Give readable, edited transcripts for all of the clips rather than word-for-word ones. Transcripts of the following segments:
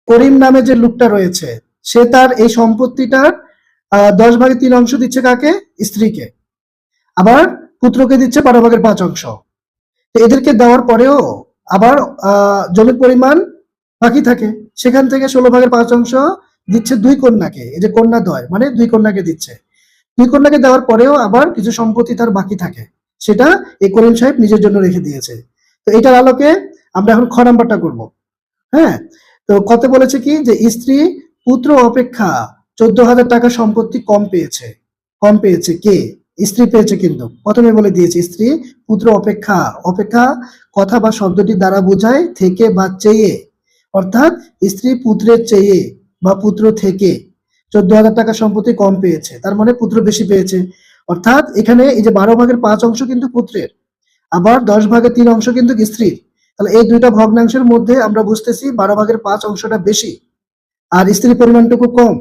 করিম নামে যে লোকটা রয়েছে সে তার এই সম্পত্তিটার 10/3 দিচ্ছে কাকে? স্ত্রীকে। আবার পুত্রকে দিচ্ছে 12/5। তো এদেরকে দেওয়ার পরেও আবার জমির পরিমাণ বাকি থাকে, সেখান থেকে 16/5 দিচ্ছে দুই কন্যাকে। এই যে কন্যাদ্বয় মানে দুই কন্যাকে দিচ্ছে। দুই কন্যাকে দেওয়ার পরেও আবার কিছু সম্পত্তি তার বাকি থাকে, সেটা এই করিম সাহেব নিজের জন্য রেখে দিয়েছে। তো এটার আলোকে আমরা এখন খ নাম্বারটা করব। হ্যাঁ, তো কত বলেছে কি যে স্ত্রী পুত্র অপেক্ষা 14,000 টাকা সম্পত্তি কম পেয়েছে। কম পেয়েছে কে? স্ত্রী পেয়েছে, কিন্তু প্রথমে বলে দিয়েছে স্ত্রী পুত্র অপেক্ষা। অপেক্ষা কথা বা শব্দটি দ্বারা বোঝায় থেকে বা চেয়ে, অর্থাৎ স্ত্রী পুত্রের চেয়ে বা পুত্র থেকে 14,000 টাকা সম্পত্তি কম পেয়েছে, তার মানে পুত্র বেশি পেয়েছে। অর্থাৎ এখানে এই যে 12/5 কিন্তু পুত্রের, আবার 10/3 কিন্তু স্ত্রীর। তাহলে এই দুইটা ভগ্নাংশের মধ্যে আমরা বুঝতেছি 12/5 বেশি আর স্ত্রীর পরিমাণটুকু কম।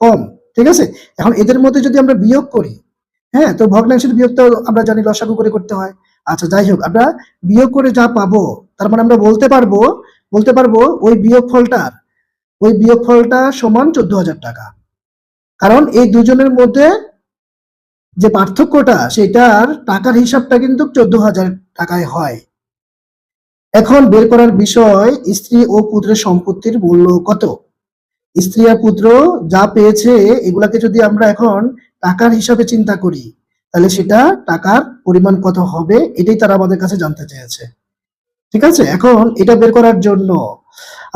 কম, ঠিক আছে। এখন এদের মধ্যে যদি আমরা বিয়োগ করি, হ্যাঁ, তো ভগ্নাংশের বিয়োগটা আমরা জানি লসাগু করে করতে হয়। আচ্ছা, যাই হোক, আমরা বিয়োগ করে যা পাবো তার মানে আমরা বলতে পারবো ওই বিয়োগফলটা সমান 14,000 টাকা। কারণ এই দুজনের মধ্যে যে পার্থক্যটা সেটার টাকার হিসাবটা কিন্তু 14,000 টাকায় হয়। এখন বের করার বিষয় স্ত্রী ও পুত্রের সম্পত্তির মূল্য কত। স্ত্রী আর পুত্র যা পেয়েছে এগুলাকে যদি আমরা এখন টাকার হিসাবে চিন্তা করি, তাহলে সেটা টাকার পরিমাণ কত হবে, এটাই তারা আমাদের কাছে জানতে চেয়েছে। ঠিক আছে, এখন এটা বের করার জন্য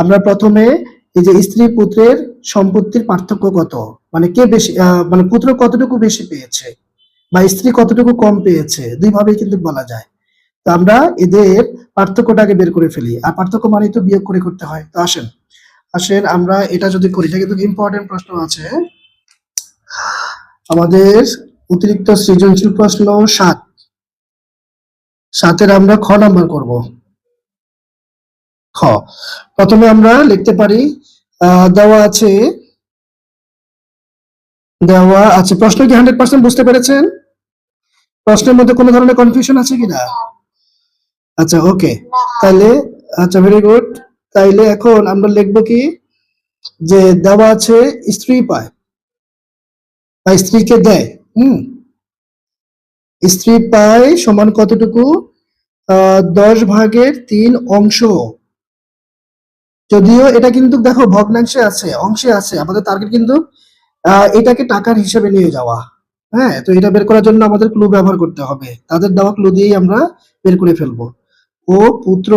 আমরা প্রথমে এই যে স্ত্রী পুত্রের সম্পত্তির পার্থক্য কত, মানে কে বেশি, মানে পুত্র কতটুকু বেশি পেয়েছে বা স্ত্রী কতটুকু কম পেয়েছে, দুইভাবেই কিন্তু বলা যায়। তো আমরা এদের পার্থক্যটাকে বের করে ফেলি, আর পার্থক্য মানে তো বিয়োগ করে করতে হয়। তো আসেন আসেন আমরা এটা যদি করি, এটা কিন্তু ইম্পর্টেন্ট প্রশ্ন আছে আমাদের, অতিরিক্ত সৃজনশীল প্রশ্ন 7 আমরা খ নাম্বার করব। খ, প্রথমে আমরা লিখতে পারি দেওয়া আছে প্রশ্ন কি 100% বুঝতে পেরেছেন? প্রশ্নের মধ্যে কোনো ধরনের কনফিউশন আছে কিনা? আচ্ছা, ওকে, তাইলে আচ্ছা, ভেরি গুড। তাইলে এখন আমরা লিখবো কি যে দেওয়া আছে স্ত্রী পায় বা স্ত্রীকে দেয়। স্ত্রী পায় সমান কতটুকু? 10/3 যদিও এটা কিন্তু দেখো ভগ্নাংশে আছে, অংশে আছে, আমাদের টার্গেট কিন্তু এটাকে টাকার হিসেবে নিয়ে যাওয়া। হ্যাঁ, তো এটা বের করার জন্য আমাদের ক্লু ব্যবহার করতে হবে, তাদের দেওয়া ক্লু দিয়েই আমরা বের করে ফেলবো। ও পুত্র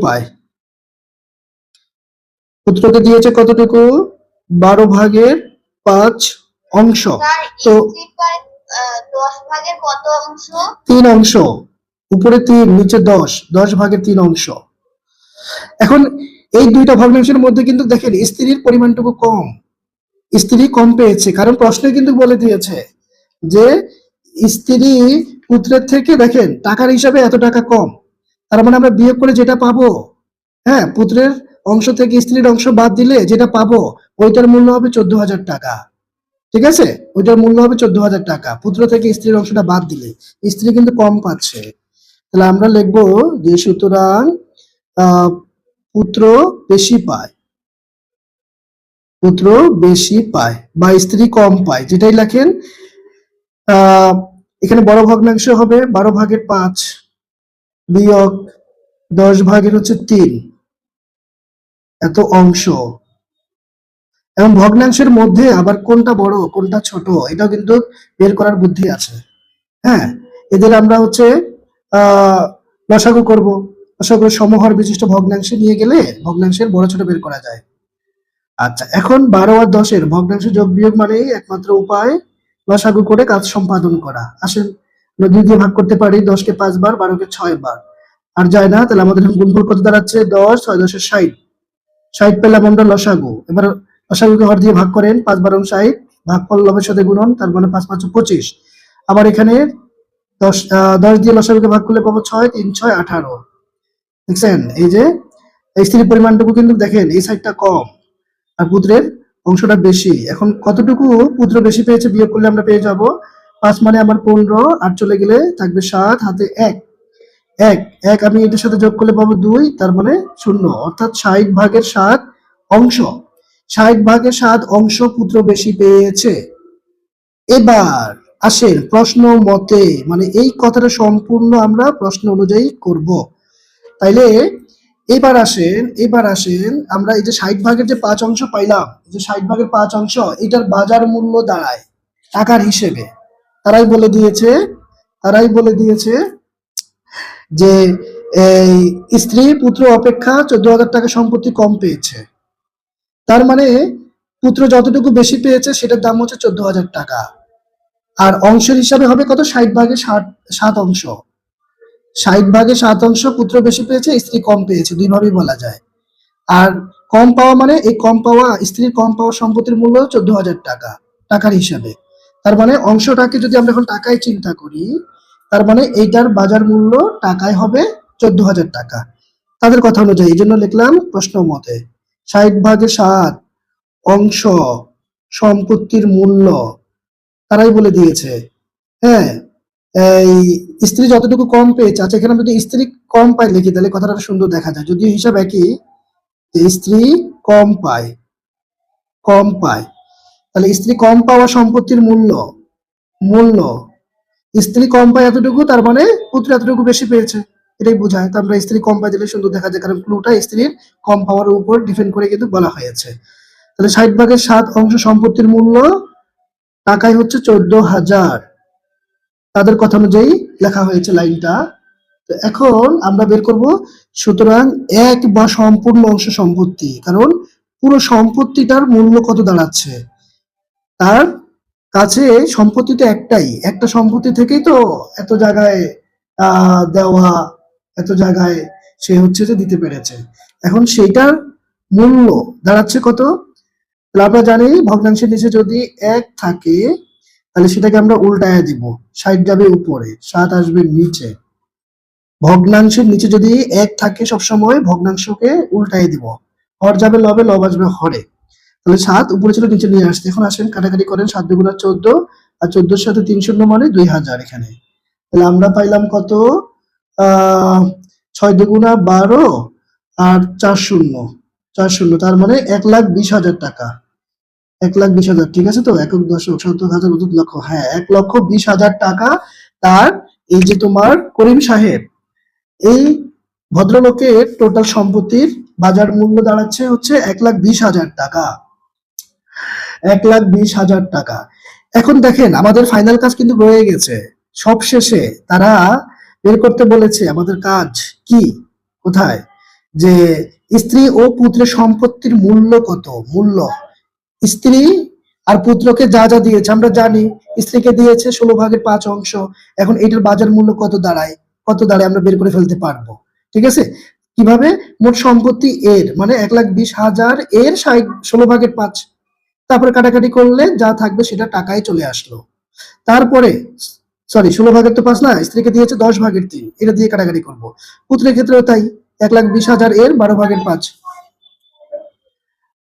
পায়, পুত্রকে দিয়েছে কতটুকু? 12/5 তো 3 উপরে 3 নিচে 10/3। এখন এই দুইটা ভগ্নাংশের মধ্যে কিন্তু দেখেন স্ত্রীর পরিমাণটুকু কম, স্ত্রী কম পেয়েছে, কারণ প্রশ্নে কিন্তু বলে দিয়েছে যে স্ত্রী পুত্রের থেকে দেখেন টাকার হিসাবে এত টাকা কম। তার মানে আমরা বিয়োগ করে যেটা পাবো, হ্যাঁ, পুত্রের অংশ থেকে স্ত্রীর অংশ বাদ দিলে যেটা পাবো ওইটার মূল্য হবে 14,000 টাকা। ঠিক আছে, ওইটার মূল্য হবে 14,000 টাকা পুত্র থেকে স্ত্রীর অংশটা বাদ দিলে। স্ত্রী কিন্তু কম পাচ্ছে, তাহলে আমরা লিখবো যে সুতরাং পুত্র বেশি পায় বা স্ত্রী কম পায়, যেটাই লেখেন। এখানে বড় ভগ্নাংশ হবে 12/5 বিয়োগ 10/3 এত অংশ। এবং ভগ্নাংশের মধ্যে আবার কোনটা বড় কোনটা ছোট এটাও কিন্তু বের করার বুদ্ধি আছে। হ্যাঁ, এদের আমরা লসাগু করব। লসাগু সমহর বিশিষ্ট ভগ্নাংশে নিয়ে গেলে ভগ্নাংশের বড় ছোট বের করা যায়। আচ্ছা, এখন 12 আর 10 এর ভগ্নাংশ যোগ বিয়োগ মানেই একমাত্র উপায় লসাগু করে কাজ সম্পাদন করা। আসেন আমরা 2 দিয়ে ভাগ করতে পারি, 10 কে 5 বার, 12 কে 6 বার। আর যায় না, তাহলে আমাদের গুণফল কত দাঁড়াচ্ছে? 10, 6 10 60। 60 পেলাম আমরা লসাগু। এবার লসাগুকে হর দিয়ে ভাগ করেন, 5 12 60, ভাগফল লবের সাথে গুণন, তার মানে 5 5 25। আবার এখানে 10 দিয়ে লসাগুকে ভাগ করলে পাবো 6, 3 6 18। দেখছেন এই যে স্ত্রীর পরিমাণটুকু কিন্তু দেখেন এই সাইডটা কম আর পুত্রের অংশটা বেশি। এখন কতটুকু পুত্র বেশি পেয়েছে বিয়োগ করলে আমরা পেয়ে যাব 5 মানে আমার 15, আর চলে গেলে থাকবে 7, হাতে 1। এক এক আমি এটার সাথে যোগ করলে পাবো 2, তার মানে 0, অর্থাৎ 60/7 অংশ। 60/7 অংশ পুত্র বেশি পেয়েছে। এবার আসেন প্রশ্ন মতে, মানে এই কথাটা সম্পূর্ণ আমরা প্রশ্ন অনুযায়ী করব। তাইলে এবার আসেন আমরা এই যে 60/5 অংশ পাইলাম, এই যে 60/5 অংশ, এটার বাজার মূল্য দাঁড়ায় টাকার হিসেবে। তারাই বলে দিয়েছে তারাই বলে দিয়েছে যে এই স্ত্রী পুত্র অপেক্ষা 14,000 টাকা সম্পত্তি কম পেয়েছে। তার মানে পুত্র যতটুকু বেশি পেয়েছে সেটার দাম হচ্ছে 14,000 টাকা। আর অংশের হিসাবে হবে কত? 60/7 অংশ। 60/7 অংশ পুত্র বেশি পেয়েছে, স্ত্রী কম পেয়েছে, দুইভাবেই বলা যায়। আর কম পাওয়া মানে এই কম পাওয়া স্ত্রীর কম পাওয়া সম্পত্তির মূল্য 14,000 টাকা টাকার হিসাবে। তার মানে অংশটাকে যদি আমরা এখন টাকায় চিন্তা করি, তার মানে এইটার বাজার মূল্য টাকায় হবে 14,000 টাকা। তাদের কথা অনুযায়ী এই জন্য লিখলাম প্রশ্ন মতে 60/7 অংশ সম্পত্তির মূল্য তারাই বলে দিয়েছে। হ্যাঁ, এই স্ত্রী যতটুকু কম পেয়েছে, আচ্ছা এখানে যদি স্ত্রী কম পায় লিখি তাহলে কথাটা সুন্দর দেখা যায়, যদিও হিসাব একই, যে স্ত্রী কম পায় কম পায় তাহলে স্ত্রী কম পাওয়া সম্পত্তির মূল্য মূল্য স্ত্রী কম পায় এতটুকু, তার মানে পুত্র এতটুকু বেশি পেয়েছে, এটাই বোঝায়। তো আমরা স্ত্রী কম পায় দিলে সুন্দর দেখা যায়, কারণ ক্লুটা স্ত্রীর কম পাওয়ার উপর ডিপেন্ড করে কিন্তু বলা হয়েছে। তাহলে 60/7 অংশ সম্পত্তির মূল্য টাকায় হচ্ছে 14,000, তাদের কথা অনুযায়ী লেখা হয়েছে লাইনটা। তো এখন আমরা বের করব, সুতরাং এক বা সম্পূর্ণ অংশ সম্পত্তি, কারণ পুরো সম্পত্তিটার মূল্য কত দাঁড়াচ্ছে, তার কাছে সম্পত্তি তো একটাই, একটা সম্পত্তি থেকেই তো এত জায়গায় দেওয়া, এত জায়গায় সে হচ্ছে যে দিতে পেরেছে। এখন সেইটার মূল্য দাঁড়াচ্ছে কত? তাহলে আমরা জানি ভগ্নাংশের নিচে যদি 1 থাকে তাহলে সেটাকে আমরা উল্টায় দিব, 60 যাবে উপরে, 7 আসবে নিচে। ভগ্নাংশের নিচে যদি 1 থাকে সবসময় ভগ্নাংশকে উল্টায় দিব, হর যাবে লবে, লব আসবে হরে। তাহলে 7 উপরে ছিল নিচে নিয়ে আসছে। এখন আসেন কাটাকাটি করেন, 7 দুগুণা 14, আর 14 সাথে 3 শূন্য মানে 2,000 এখানে। তাহলে আমরা পাইলাম কত? 6 দুগুণা 12 আর 4 শূন্য, 4 শূন্য, তার মানে 1,20,000 টাকা। 1,20,000, ঠিক আছে তো? একক দশক শতক হাজার অযুত লক্ষ, হ্যাঁ 1,20,000 টাকা। তার এই যে তোমার করিম সাহেব, এই ভদ্রলোকের টোটাল সম্পত্তির বাজার মূল্য দাঁড়াচ্ছে হচ্ছে 1,20,000 টাকা। 1,20,000 টাকা। এখন দেখেন আমাদের ফাইনাল কাজ কিন্তু রয়ে গেছে। সবশেষে তারা বের করতে বলেছে আমাদের কাজ কি, কোথায়, যে স্ত্রী ও পুত্রের সম্পত্তির মূল্য কত। মূল্য স্ত্রী আর পুত্রকে যা যা দিয়েছে আমরা জানি, স্ত্রীকে দিয়েছে 16/5 অংশ। এখন এটার বাজার মূল্য কত দাঁড়ায় আমরা বের করে ফেলতে পারবো। ঠিক আছে? কিভাবে? মোট সম্পত্তি এর মানে 1,20,000 এর 16/5, তারপরে কাটাকাটি করলে যা থাকবে সেটা টাকায় চলে আসলো। তারপরে সরি 16/5 তো 5 না, স্ত্রীকে দিয়েছে 10/3, এটা দিয়ে কাটাকাটি করবো। পুত্রের ক্ষেত্রেও তাই, 1,20,000 এর 12/5।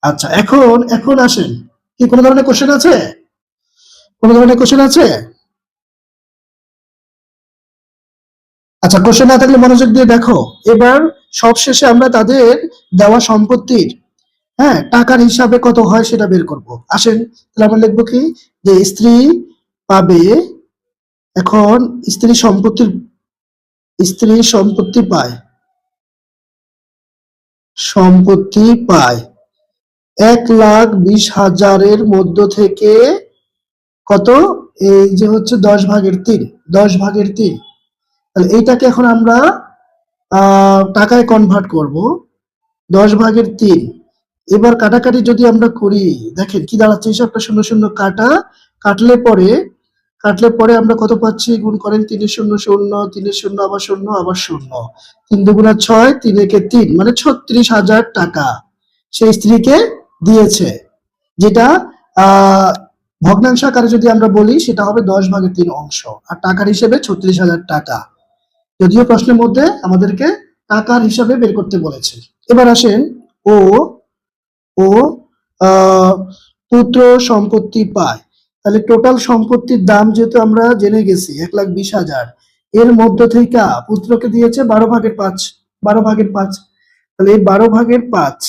আচ্ছা এখন এখন আসেন, কি কোনো ধরনের কোশ্চেন আছে? কোনো ধরনের কোশ্চেন আছে? আচ্ছা কোশ্চেন না থাকলে মনোযোগ দিয়ে দেখো। এবার সবশেষে আমরা তাদের দেওয়া সম্পত্তির, হ্যাঁ, টাকার হিসাবে কত হয় সেটা বের করব। আসেন তাহলে আমরা লিখবো কি, যে স্ত্রী পাবে, এখন স্ত্রী সম্পত্তি পায় 1,20,000 মধ্য থেকে কত, এই যে হচ্ছে 10/3, 10/3। তাহলে এইটাকে এখন আমরা টাকায় কনভার্ট করব, 10/3। এবার কাটাকাটি যদি আমরা করি, দেখেন কি দাঁড়াচ্ছে, হিসাবটা শূন্য শূন্য কাটলে পরে আমরা কত পাচ্ছি, গুণ করেন, 3 শূন্য শূন্য, 3 শূন্য আবার শূন্য আবার শূন্য, 3 দুগুণা 6, 3 একে 3, মানে 36,000 টাকা সেই স্ত্রীকে দিয়েছে। যেটা আহ ভগ্নাংশ আকারে যদি আমরা বলি সেটা হবে 10/3 অংশ, আর টাকার হিসেবে 36,000 টাকা। যদিও প্রশ্নের মধ্যে আমাদেরকে টাকার হিসাবে বের করতে বলেছে। এবার আসেন, ও ও পুত্র সম্পত্তি পায়, তাহলে টোটাল সম্পত্তির দাম যেহেতু আমরা জেনে গেছি 1,20,000, এর মধ্য থেকে পুত্রকে দিয়েছে 12/5, 12/5। তাহলে এই 12/5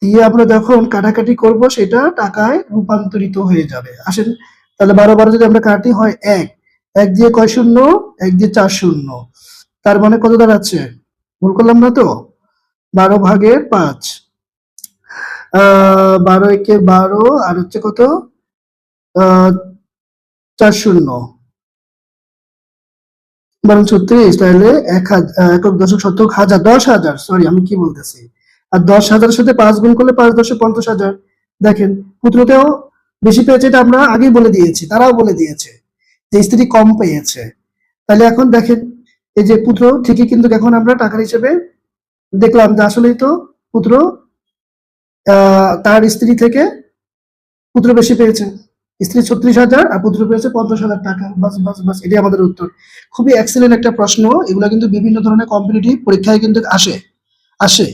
দিয়ে আমরা যখন কাটাকাটি করব সেটা টাকায় রূপান্তরিত হয়ে যাবে। আসেন তাহলে 12 যদি আমরা কাটি হয় 1, 1 দিয়ে কয় শূন্য, 1 দিয়ে 4 শূন্য, তার মানে কত দাঁড়াচ্ছে? ভুল করলাম না তো? 12/5, 12 একে 12 আর হচ্ছে কত, 4 শূন্য, 12 তাহলে একক দশক শতক হাজার, 10,000, সরি আমি কি বলতেছি, আর 10,000 সাথে 5 গুণ করলে 5×10=50,000। দেখেন পুত্রতেও বেশি পেয়েছে, এটা আমরা আগেই বলে দিয়েছি, তারাও বলে দিয়েছে যে স্ত্রী কম পেয়েছে। তাহলে এখন দেখেন এই যে পুত্র ঠিকই, কিন্তু এখন আমরা টাকার হিসেবে দেখলাম যে আসলেই তো পুত্র তার স্ত্রী থেকে পুত্র বেশি পেয়েছে। স্ত্রী 36,000 আর পুত্র পেয়েছে 50,000 টাকা। বাস বাস বাস, এটাই আমাদের উত্তর। খুবই এক্সেলেন্ট একটা প্রশ্ন, এগুলো কিন্তু বিভিন্ন ধরনের কম্পিটিটিভ পরীক্ষায় কিন্তু আসে আসে